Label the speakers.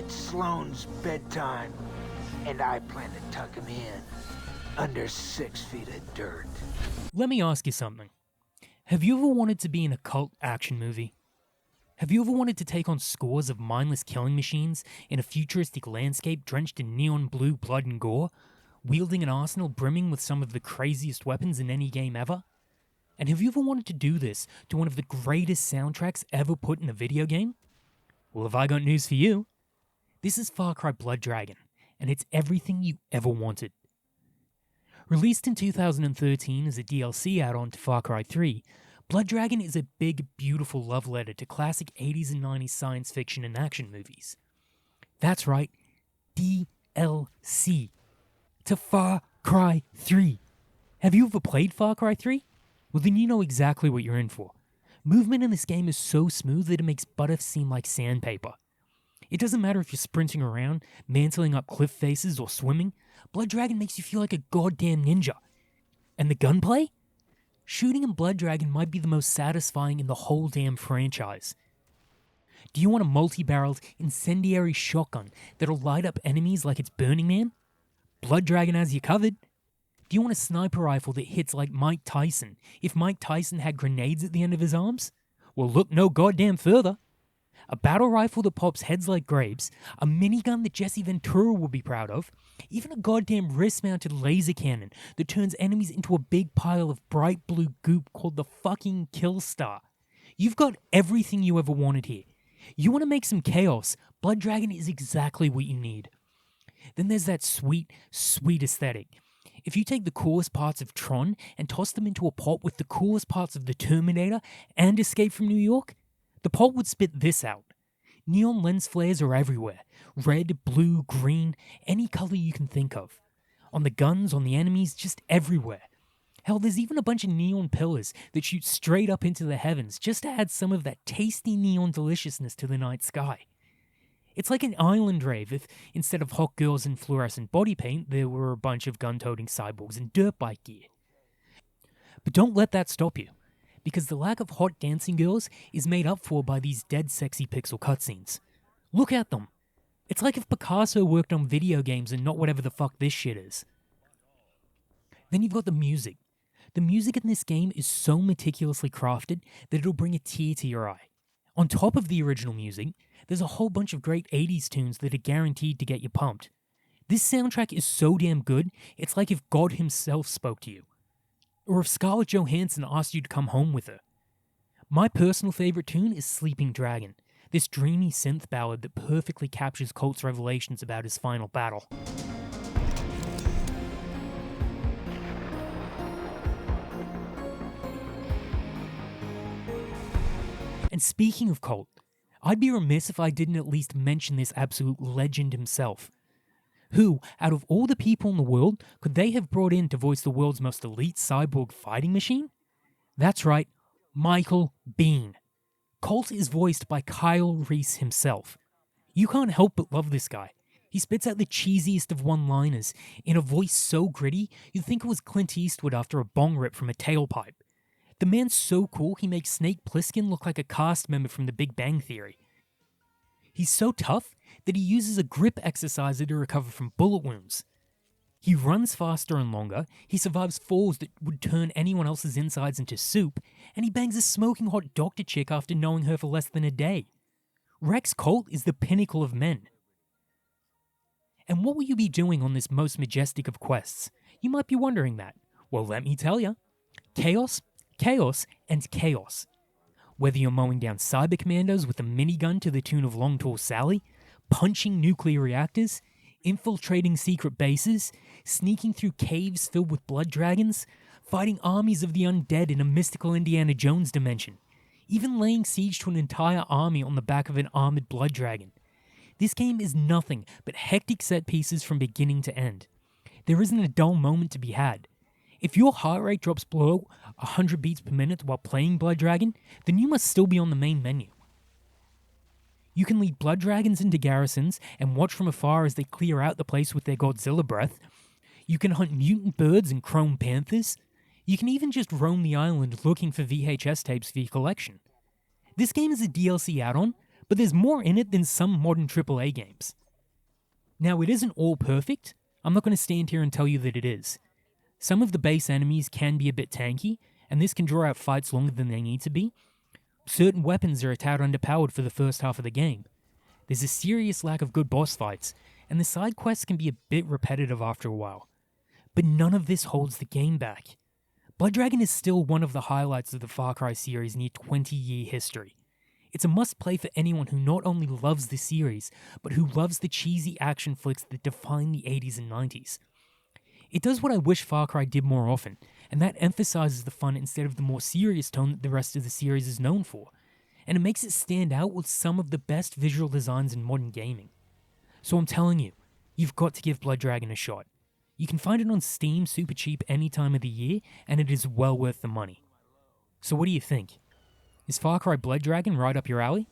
Speaker 1: It's Sloane's bedtime, and I plan to tuck him in under 6 feet of dirt.
Speaker 2: Let me ask you something. Have you ever wanted to be in a cult action movie? Have you ever wanted to take on scores of mindless killing machines in a futuristic landscape drenched in neon blue blood and gore, wielding an arsenal brimming with some of the craziest weapons in any game ever? And have you ever wanted to do this to one of the greatest soundtracks ever put in a video game? Well, have I got news for you? This is Far Cry Blood Dragon, and it's everything you ever wanted. Released in 2013 as a DLC add-on to Far Cry 3, Blood Dragon is a big, beautiful love letter to classic 80s and 90s science fiction and action movies. That's right, DLC to Far Cry 3. Have you ever played Far Cry 3? Well, then you know exactly what you're in for. Movement in this game is so smooth that it makes butter seem like sandpaper. It doesn't matter if you're sprinting around, mantling up cliff faces, or swimming, Blood Dragon makes you feel like a goddamn ninja. And the gunplay? Shooting in Blood Dragon might be the most satisfying in the whole damn franchise. Do you want a multi-barreled, incendiary shotgun that'll light up enemies like it's Burning Man? Blood Dragon has you covered. Do you want a sniper rifle that hits like Mike Tyson if Mike Tyson had grenades at the end of his arms? Well, look no goddamn further. A battle rifle that pops heads like grapes, a minigun that Jesse Ventura will be proud of, even a goddamn wrist-mounted laser cannon that turns enemies into a big pile of bright blue goop called the fucking Kill Star. You've got everything you ever wanted here. You want to make some chaos, Blood Dragon is exactly what you need. Then there's that sweet, sweet aesthetic. If you take the coolest parts of Tron and toss them into a pot with the coolest parts of the Terminator and Escape from New York, the pot would spit this out. Neon lens flares are everywhere. Red, blue, green, any color you can think of. On the guns, on the enemies, just everywhere. Hell, there's even a bunch of neon pillars that shoot straight up into the heavens just to add some of that tasty neon deliciousness to the night sky. It's like an island rave if, instead of hot girls in fluorescent body paint, there were a bunch of gun-toting cyborgs in dirt bike gear. But don't let that stop you, because the lack of hot dancing girls is made up for by these dead sexy pixel cutscenes. Look at them. It's like if Picasso worked on video games and not whatever the fuck this shit is. Then you've got the music. The music in this game is so meticulously crafted that it'll bring a tear to your eye. On top of the original music, there's a whole bunch of great 80s tunes that are guaranteed to get you pumped. This soundtrack is so damn good, it's like if God himself spoke to you. Or if Scarlett Johansson asked you to come home with her. My personal favorite tune is Sleeping Dragon, this dreamy synth ballad that perfectly captures Colt's revelations about his final battle. And speaking of Colt, I'd be remiss if I didn't at least mention this absolute legend himself. Who, out of all the people in the world, could they have brought in to voice the world's most elite cyborg fighting machine? That's right, Michael Biehn. Colt is voiced by Kyle Reese himself. You can't help but love this guy. He spits out the cheesiest of one-liners in a voice so gritty you'd think it was Clint Eastwood after a bong rip from a tailpipe. The man's so cool he makes Snake Plissken look like a cast member from The Big Bang Theory. He's so tough that he uses a grip exerciser to recover from bullet wounds. He runs faster and longer, he survives falls that would turn anyone else's insides into soup, and he bangs a smoking hot doctor chick after knowing her for less than a day. Rex Colt is the pinnacle of men. And what will you be doing on this most majestic of quests? You might be wondering that. Well, let me tell you. Chaos, chaos, and chaos. Whether you're mowing down cyber commandos with a minigun to the tune of Long Tall Sally, punching nuclear reactors, infiltrating secret bases, sneaking through caves filled with blood dragons, fighting armies of the undead in a mystical Indiana Jones dimension, even laying siege to an entire army on the back of an armored blood dragon. This game is nothing but hectic set pieces from beginning to end. There isn't a dull moment to be had. If your heart rate drops below 100 beats per minute while playing Blood Dragon, then you must still be on the main menu. You can lead blood dragons into garrisons and watch from afar as they clear out the place with their Godzilla breath. You can hunt mutant birds and chrome panthers. You can even just roam the island looking for VHS tapes for your collection. This game is a DLC add-on, but there's more in it than some modern AAA games. Now, it isn't all perfect. I'm not going to stand here and tell you that it is. Some of the base enemies can be a bit tanky, and this can draw out fights longer than they need to be. Certain weapons are a tad underpowered for the first half of the game. There's a serious lack of good boss fights, and the side quests can be a bit repetitive after a while. But none of this holds the game back. Blood Dragon is still one of the highlights of the Far Cry series' near 20-year history. It's a must-play for anyone who not only loves the series, but who loves the cheesy action flicks that define the 80s and 90s. It does what I wish Far Cry did more often, and that emphasizes the fun instead of the more serious tone that the rest of the series is known for, and it makes it stand out with some of the best visual designs in modern gaming. So I'm telling you, you've got to give Blood Dragon a shot. You can find it on Steam super cheap any time of the year, and it is well worth the money. So what do you think? Is Far Cry Blood Dragon right up your alley?